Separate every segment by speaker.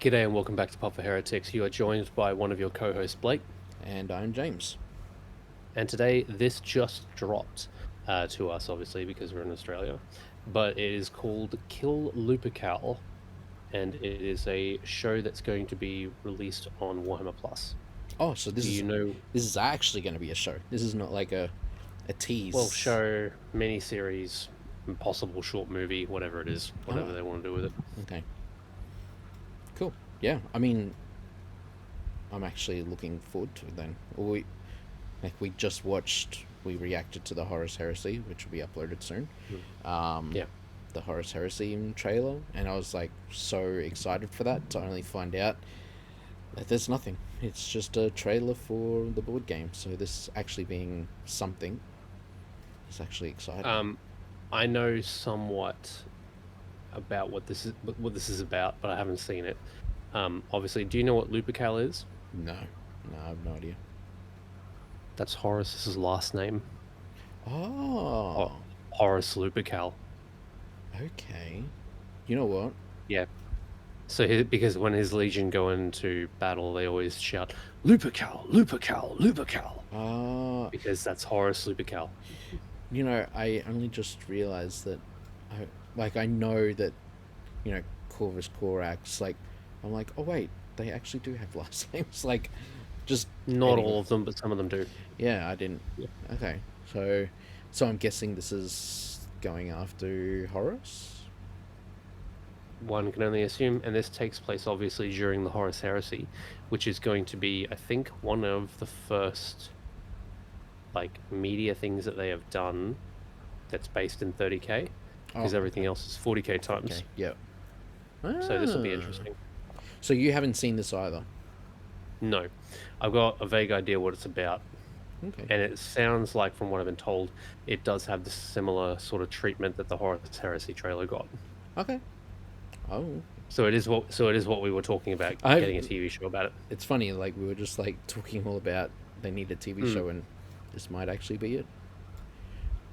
Speaker 1: G'day and welcome back to Pop for Heretics. You are joined by one of your co-hosts, Blake.
Speaker 2: And I'm James.
Speaker 1: And today, this just dropped to us, obviously, because we're in Australia. But it is called Kill Lupercal, and it is a show that's going to be released on Warhammer Plus.
Speaker 2: Oh, so this is actually going to be a show. This is not like a tease.
Speaker 1: Well, show, mini-series, possible short movie, whatever it is, whatever they want to do with it.
Speaker 2: Okay. Cool. Yeah, I mean, I'm actually looking forward to it then. We reacted to the Horus Heresy, which will be uploaded soon. The Horus Heresy trailer, and I was like so excited for that to only find out that there's nothing. It's just a trailer for the board game. So this actually being something is actually exciting.
Speaker 1: I know somewhat about what this is about, but I haven't seen it. Obviously, do you know what Lupercal is?
Speaker 2: No, I have no idea.
Speaker 1: That's Horus's last name.
Speaker 2: Oh.
Speaker 1: Horus Lupercal.
Speaker 2: Okay. You know what?
Speaker 1: Yeah. So because when his legion go into battle, they always shout, Lupercal, Lupercal, Lupercal. Because that's Horus Lupercal.
Speaker 2: You know, I only just realized that, I know that, Corvus Corax, I'm like, oh wait, they actually do have last names, just...
Speaker 1: Not all of them, but some of them do.
Speaker 2: Yeah, I didn't... Yeah. Okay, so I'm guessing this is going after Horus?
Speaker 1: One can only assume, and this takes place obviously during the Horus Heresy, which is going to be, I think, one of the first, media things that they have done that's based in 30k, because everything else is 40k times.
Speaker 2: Okay, yeah.
Speaker 1: So this will be interesting.
Speaker 2: So you haven't seen this either?
Speaker 1: No. I've got a vague idea what it's about.
Speaker 2: Okay.
Speaker 1: And it sounds like, from what I've been told, it does have the similar sort of treatment that the Horus Heresy trailer got.
Speaker 2: Okay. Oh.
Speaker 1: So it is what we were talking about, getting a TV show about it.
Speaker 2: It's funny, we were just talking all about they need a TV show, and this might actually be it.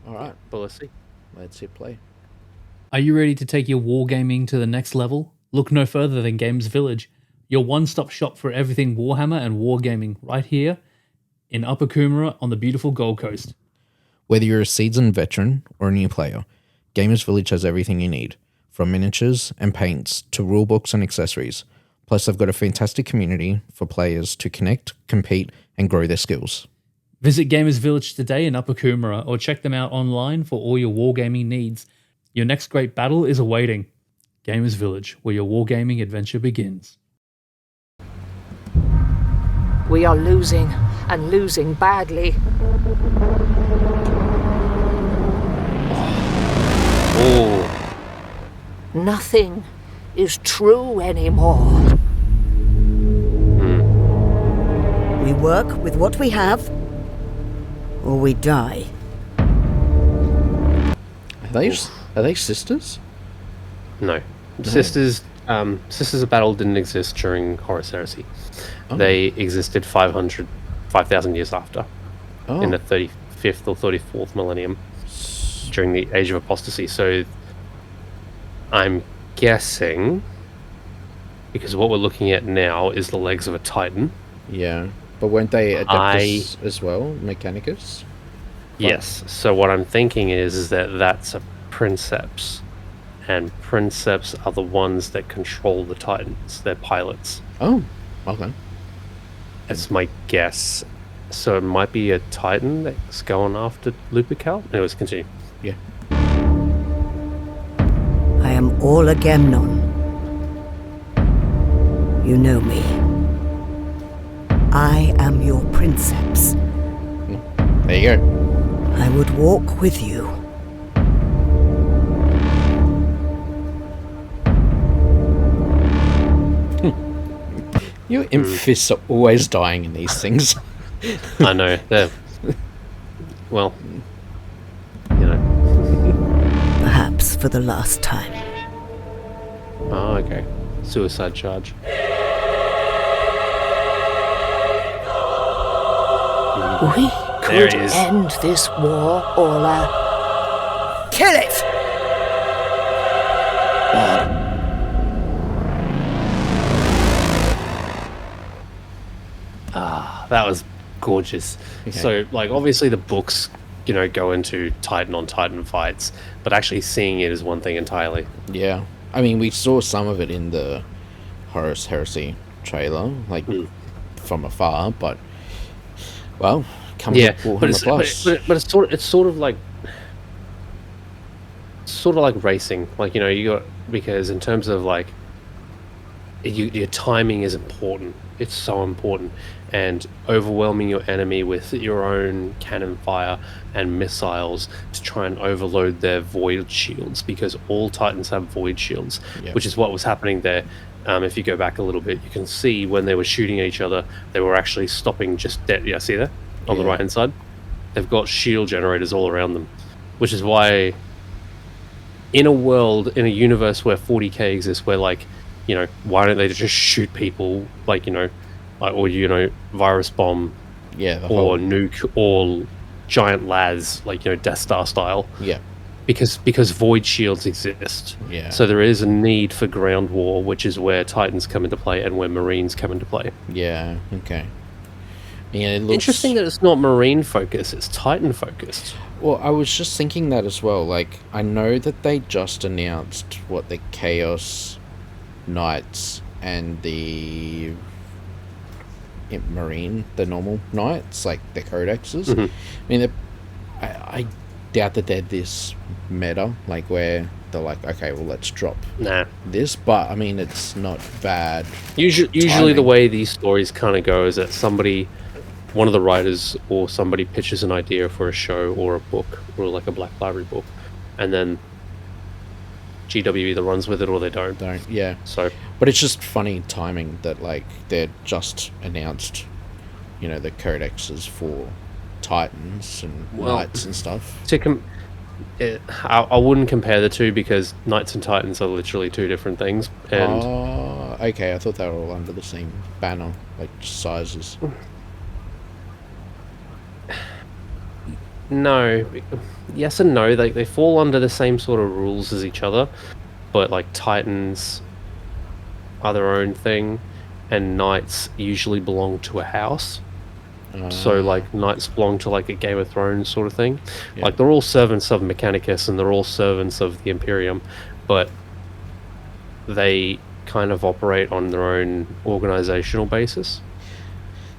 Speaker 2: All right.
Speaker 1: But let's see.
Speaker 2: Let's hit play.
Speaker 3: Are you ready to take your wargaming to the next level? Look no further than Games Village, your one-stop shop for everything Warhammer and wargaming, right here in Upper Coomera on the beautiful Gold Coast.
Speaker 2: Whether you're a seasoned veteran or a new player, Gamers Village has everything you need, from miniatures and paints to rulebooks and accessories. Plus, they've got a fantastic community for players to connect, compete, and grow their skills.
Speaker 3: Visit Gamers Village today in Upper Coomera or check them out online for all your wargaming needs. Your next great battle is awaiting. Gamers Village, where your wargaming adventure begins.
Speaker 4: We are losing, and losing badly.
Speaker 1: Oh.
Speaker 4: Nothing is true anymore.
Speaker 5: We work with what we have, or we die.
Speaker 2: Are they sisters?
Speaker 1: No. Sisters of Battle didn't exist during Horus Heresy.
Speaker 2: Oh.
Speaker 1: They existed 5,000 years after, in the 35th or 34th millennium, during the Age of Apostasy. So I'm guessing, because what we're looking at now is the legs of a Titan.
Speaker 2: Yeah, but weren't they Adeptus as well, Mechanicus?
Speaker 1: Yes, so what I'm thinking is that that's a Princeps. And Princeps are the ones that control the Titans. They're pilots.
Speaker 2: Oh, okay.
Speaker 1: That's my guess. So it might be a Titan that's going after Lupercal? Anyways, continue.
Speaker 2: Yeah.
Speaker 5: I am all Agamemnon. You know me. I am your Princeps.
Speaker 2: There you go.
Speaker 5: I would walk with you.
Speaker 2: Your imps are always dying in these things.
Speaker 1: I know. They're... Well,
Speaker 5: Perhaps for the last time.
Speaker 1: Oh, okay. Suicide charge.
Speaker 4: We could end this war, Orla. Kill it!
Speaker 1: that was gorgeous.
Speaker 2: Okay.
Speaker 1: So, like, obviously the books, go into Titan on Titan fights, but actually seeing it is one thing entirely.
Speaker 2: Yeah. I mean, we saw some of it in the Horus Heresy trailer, like from afar, but well, coming
Speaker 1: Yeah,
Speaker 2: up Warhammer
Speaker 1: but it's,
Speaker 2: Plus.
Speaker 1: but it's sort of like racing. Like, you got, because in terms of like your timing is important. It's so important, and overwhelming your enemy with your own cannon fire and missiles to try and overload their void shields, because all Titans have void shields,
Speaker 2: Yep.
Speaker 1: which is what was happening there. If you go back a little bit, you can see when they were shooting at each other, they were actually stopping just dead. Yeah, see there on the
Speaker 2: Yeah.
Speaker 1: right hand side, they've got shield generators all around them, which is why, in a universe where 40k exists, where like, why don't they just shoot people, like, or virus bomb,
Speaker 2: Yeah, the
Speaker 1: or
Speaker 2: whole
Speaker 1: nuke, or giant lads, like, Death Star style,
Speaker 2: yeah,
Speaker 1: because void shields exist.
Speaker 2: Yeah.
Speaker 1: So there is a need for ground war, which is where Titans come into play and where Marines come into play.
Speaker 2: yeah, okay. Yeah, it looks
Speaker 1: Interesting that it's not Marine focused; it's Titan focused.
Speaker 2: Well, I was just thinking that as well. Like, I know that they just announced what the Chaos Knights and the Marine, the normal Knights, like the Codexes.
Speaker 1: Mhm.
Speaker 2: I mean, I doubt that they're this meta, like where they're like, okay, well, let's drop
Speaker 1: Nah.
Speaker 2: this. But I mean, it's not bad.
Speaker 1: Usually the
Speaker 2: timing.
Speaker 1: way these stories kind of go is that one of the writers or somebody pitches an idea for a show or a book or like a Black Library book, and then GW either runs with it or they don't.
Speaker 2: Yeah.
Speaker 1: So,
Speaker 2: But it's just funny timing that like they're just announced, the codexes for Titans and Knights and stuff.
Speaker 1: I wouldn't compare the two, because Knights and Titans are literally two different things. And
Speaker 2: Oh, okay. I thought they were all under the same banner, like sizes.
Speaker 1: no, yes and no. They fall under the same sort of rules as each other, but like Titans are their own thing, and Knights usually belong to a house. So like Knights belong to like a Game of Thrones sort of thing.
Speaker 2: Yeah.
Speaker 1: Like they're all servants of Mechanicus and they're all servants of the Imperium, but they kind of operate on their own organizational basis.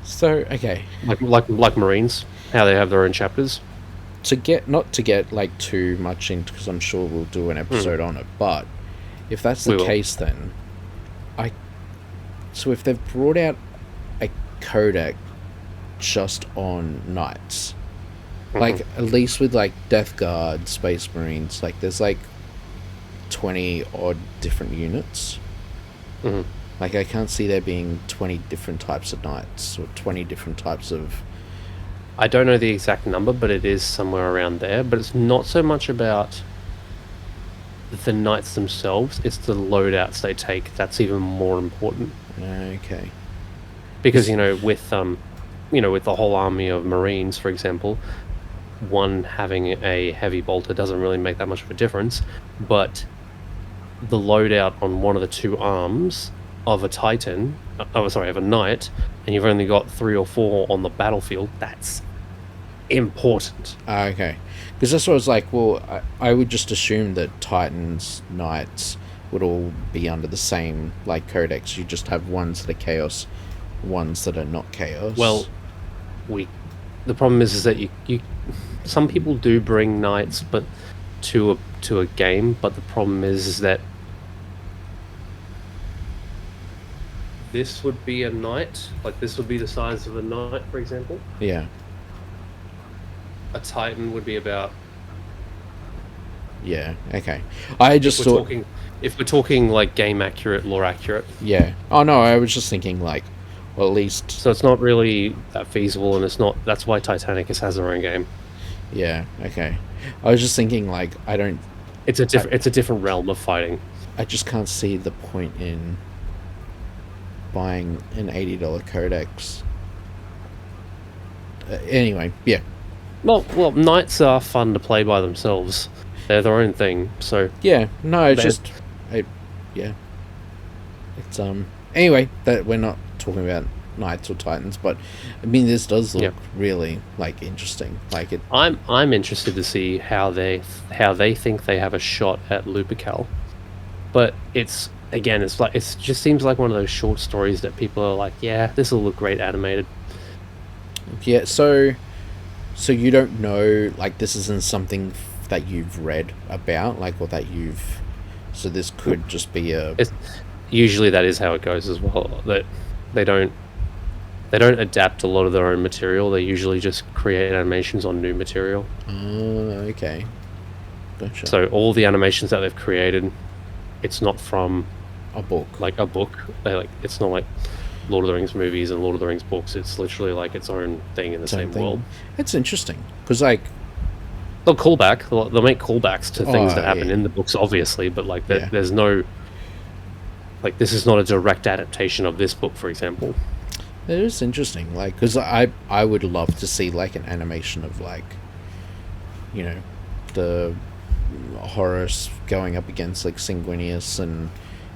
Speaker 2: So okay,
Speaker 1: Like Marines, how they have their own chapters.
Speaker 2: not to get like too much into, because I'm sure we'll do an episode on it. But if that's the
Speaker 1: We will.
Speaker 2: case, then so if they've brought out a codex just on Knights, like at least with like Death Guard, Space Marines, like there's like 20 odd different units. Like I can't see there being 20 different types of Knights or 20 different types of.
Speaker 1: I don't know the exact number, but it is somewhere around there. But it's not so much about the Knights themselves, it's the loadouts they take that's even more important.
Speaker 2: Okay.
Speaker 1: Because, with the whole army of Marines, for example, one having a heavy bolter doesn't really make that much of a difference, but the loadout on one of the two arms of a Titan, of a Knight, and you've only got 3 or 4 on the battlefield, that's important.
Speaker 2: Okay. Because that's what I was like, well, I would just assume that Titans, Knights would all be under the same, like, codex. You just have ones that are Chaos, ones that are not Chaos.
Speaker 1: Well, the problem is that you some people do bring Knights but to a game, but the problem is that this would be a Knight, like this would be the size of a Knight, for example.
Speaker 2: Yeah.
Speaker 1: A Titan would be about.
Speaker 2: Yeah, okay. I just thought...
Speaker 1: If we're talking like game accurate, lore accurate.
Speaker 2: Yeah. Oh, no, I was just thinking, like, well, at least...
Speaker 1: So it's not really that feasible, and it's not. That's why Titanicus has their own game.
Speaker 2: Yeah, okay. I was just thinking, like, I don't...
Speaker 1: It's a different realm of fighting.
Speaker 2: I just can't see the point in buying an $80 codex. Anyway, yeah.
Speaker 1: Well, Knights are fun to play by themselves. They're their own thing. So
Speaker 2: Yeah, no, it's just... yeah. It's, anyway, that we're not talking about knights or titans, but I mean, this does look
Speaker 1: Yeah.
Speaker 2: really like interesting. Like it.
Speaker 1: I'm interested to see how they think they have a shot at Lupercal, but it's again, it just seems like one of those short stories that people are like, yeah, this will look great animated.
Speaker 2: Yeah. So you don't know, like, this isn't something that you've read about, like, or that you've. So this could just be a.
Speaker 1: Usually that is how it goes as well. That they don't adapt a lot of their own material. They usually just create animations on new material.
Speaker 2: Okay. Gotcha.
Speaker 1: So all the animations that they've created, it's not from
Speaker 2: a book.
Speaker 1: Like a book. It's not like Lord of the Rings movies and Lord of the Rings books. It's literally like its own thing in the same world.
Speaker 2: It's interesting because, like,
Speaker 1: they'll they'll make callbacks to things that happen
Speaker 2: yeah.
Speaker 1: in the books, obviously, but like
Speaker 2: Yeah.
Speaker 1: there's no, like, this is not a direct adaptation of this book, for example.
Speaker 2: It is interesting, like, because I would love to see, like, an animation of, like, you know, the Horus going up against, like, Sanguinius and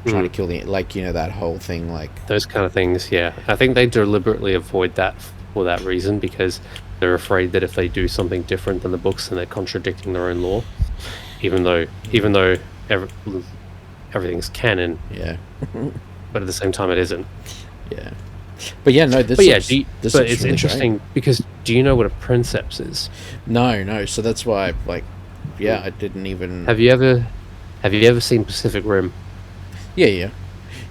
Speaker 2: trying to kill the, like, you know, that whole thing, like,
Speaker 1: Those kind of things, yeah. I think they deliberately avoid that for that reason, because they're afraid that if they do something different than the books, then they're contradicting their own lore. Even though everything's canon,
Speaker 2: yeah,
Speaker 1: but at the same time, it isn't.
Speaker 2: yeah. But yeah, no, this.
Speaker 1: But yeah,
Speaker 2: looks, this
Speaker 1: but
Speaker 2: looks
Speaker 1: it's
Speaker 2: really
Speaker 1: interesting
Speaker 2: great.
Speaker 1: because do you know what a princeps is?
Speaker 2: No, so that's why, like, yeah, I didn't even.
Speaker 1: Have you ever seen Pacific Rim?
Speaker 2: Yeah.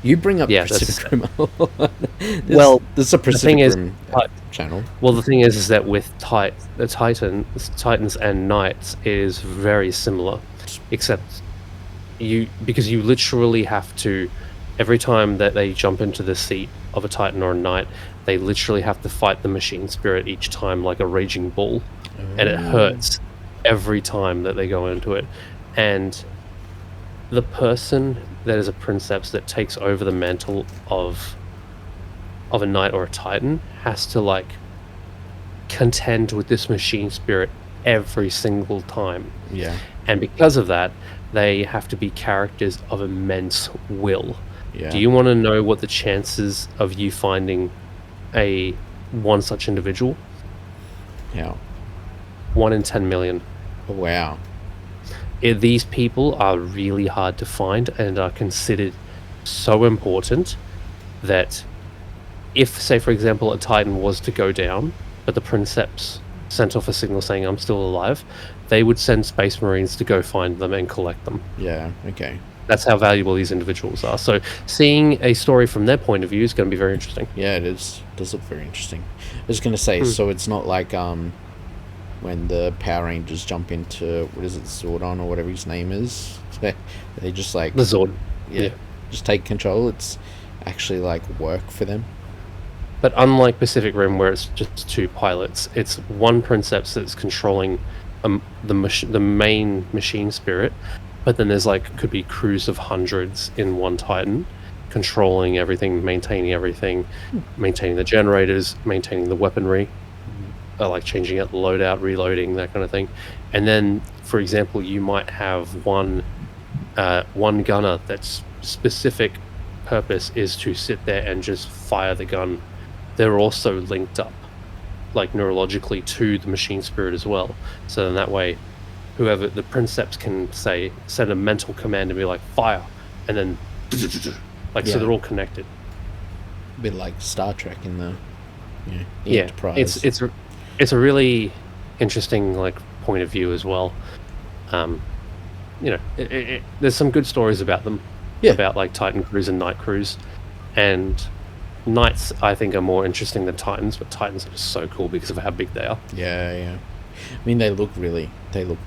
Speaker 2: You bring up
Speaker 1: Yeah,
Speaker 2: Pacific Rim a lot.
Speaker 1: Well,
Speaker 2: this is a Pacific
Speaker 1: is,
Speaker 2: Rim channel.
Speaker 1: Well, the thing is that with the Titans and Knights is very similar, except because you literally have to, every time that they jump into the seat of a Titan or a Knight, they literally have to fight the machine spirit each time like a raging bull, and it hurts every time that they go into it. And the person that is a princeps that takes over the mantle of a Knight or a Titan has to, like, contend with this machine spirit every single time.
Speaker 2: Yeah.
Speaker 1: And because of that, they have to be characters of immense will.
Speaker 2: Yeah.
Speaker 1: Do you want to know what the chances of you finding one such individual?
Speaker 2: Yeah.
Speaker 1: 1 in 10 million.
Speaker 2: Oh, wow.
Speaker 1: These people are really hard to find and are considered so important that if, say, for example, a Titan was to go down, but the Princeps sent off a signal saying, I'm still alive, they would send Space Marines to go find them and collect them.
Speaker 2: Yeah, okay.
Speaker 1: That's how valuable these individuals are. So seeing a story from their point of view is going to be very interesting.
Speaker 2: Yeah, it is. It does look very interesting. I was going to say, so it's not like when the Power Rangers jump into, what is it, Zordon or whatever his name is? They just, like...
Speaker 1: The Zord.
Speaker 2: Yeah. Just take control. It's actually, like, work for them.
Speaker 1: But unlike Pacific Rim, where it's just two pilots, it's one Princeps that's controlling the main machine spirit, but then there's, like, could be crews of hundreds in one Titan, controlling everything, maintaining the generators, maintaining the weaponry, like changing out the loadout, reloading, that kind of thing. And then, for example, you might have one gunner that's specific purpose is to sit there and just fire the gun. They're also linked up, like, neurologically to the machine spirit as well. So then that way, whoever the Princeps can send a mental command and be like, fire, and then like, so they're all connected.
Speaker 2: A bit like Star Trek in the Enterprise.
Speaker 1: It's a really interesting, like, point of view as well. There's some good stories about them, about, like, Titan crews and Knight crews, and Knights I think are more interesting than Titans, but Titans are just so cool because of how big they are.
Speaker 2: Yeah. I mean, they look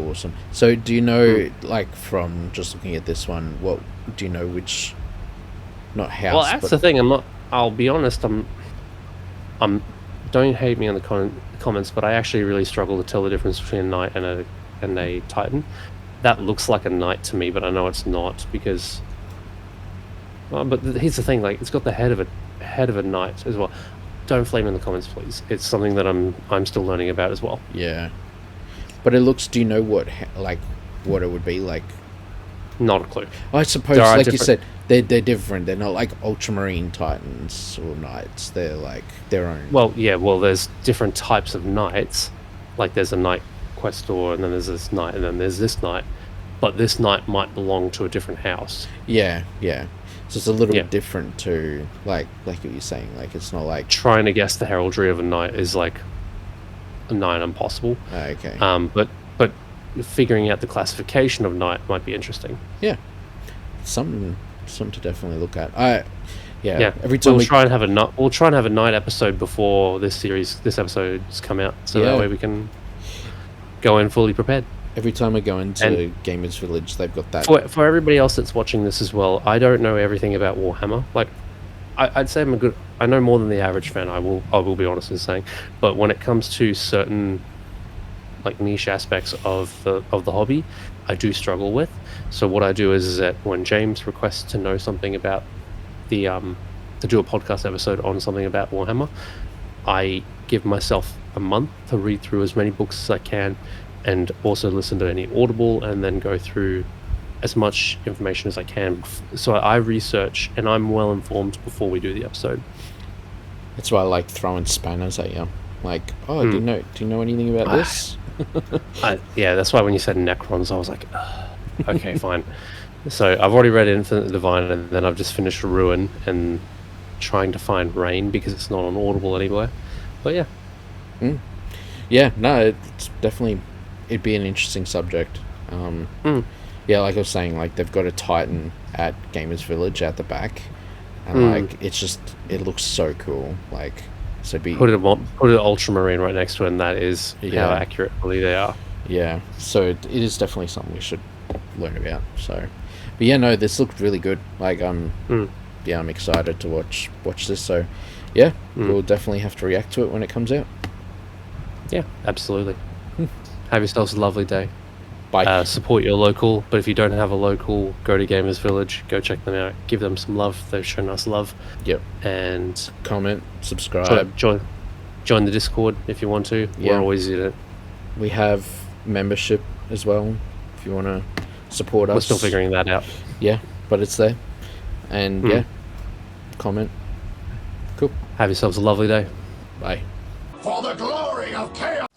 Speaker 2: awesome. So do you know, like, from just looking at this one, what do you know which, not house?
Speaker 1: Well, that's the thing. I'll be honest. I'm. Don't hate me in the comments, but I actually really struggle to tell the difference between a Knight and a Titan. That looks like a Knight to me, but I know it's not because. Well, but here's the thing: like, it's got the head of a Knight as well. Don't flame in the comments, please. It's something that I'm still learning about as well.
Speaker 2: Yeah, but it looks. Do you know what it would be like?
Speaker 1: Not a clue.
Speaker 2: I suppose, like you said, they're different. They're not like Ultramarine Titans or Knights. They're like their own.
Speaker 1: Well, yeah. Well, there's different types of knights. Like there's a knight questor, and then there's this knight, and then there's this knight. But this knight might belong to a different house.
Speaker 2: Yeah. So it's a little bit different to like what you're saying. Like it's not like
Speaker 1: Trying to guess the heraldry of a knight is like nigh impossible.
Speaker 2: okay.
Speaker 1: But figuring out the classification of knight might be interesting.
Speaker 2: Yeah, something to definitely look at. Every time
Speaker 1: we'll try and have a night episode before this episode's come out, so that way we can go in fully prepared.
Speaker 2: Every time I go into Gamers Village, they've got that.
Speaker 1: For everybody else that's watching this as well, I don't know everything about Warhammer. Like, I'd say I know more than the average fan. I will be honest in saying, but when it comes to certain like niche aspects of the hobby, I do struggle with. So what I do is that when James requests to know something about the to do a podcast episode on something about Warhammer, I give myself a month to read through as many books as I can, and also listen to any Audible, and then go through as much information as I can. So I research, and I'm well informed before we do the episode.
Speaker 2: That's why I like throwing spanners at you. Like, do you know anything about this?
Speaker 1: That's why when you said Necrons, I was like, okay, fine. So I've already read Infinite Divine, and then I've just finished Ruin, and trying to find Rain because it's not on Audible anywhere. But yeah.
Speaker 2: Yeah, no, it's definitely, it'd be an interesting subject. Yeah, like I was saying, like they've got a Titan at Gamers Village at the back, and like it looks so cool. Like, so
Speaker 1: put an Ultramarine right next to it, and that is how accurately they are.
Speaker 2: Yeah, so it is definitely something we should learn about. So, but yeah, no, this looked really good. Like I'm excited to watch this. So, yeah, we'll definitely have to react to it when it comes out.
Speaker 1: Yeah, absolutely. Have yourselves a lovely day.
Speaker 2: Bye.
Speaker 1: Support your local, but if you don't have a local, go to Gamers Village, go check them out, give them some love. They've shown us love.
Speaker 2: Yep.
Speaker 1: And
Speaker 2: comment, subscribe,
Speaker 1: join the Discord if you want to.
Speaker 2: Yeah.
Speaker 1: We're always in it.
Speaker 2: We have membership as well if you want to support us.
Speaker 1: We're still figuring that out.
Speaker 2: Yeah, but it's there. And comment. Cool.
Speaker 1: Have yourselves a lovely day.
Speaker 2: Bye.
Speaker 6: For the glory of chaos!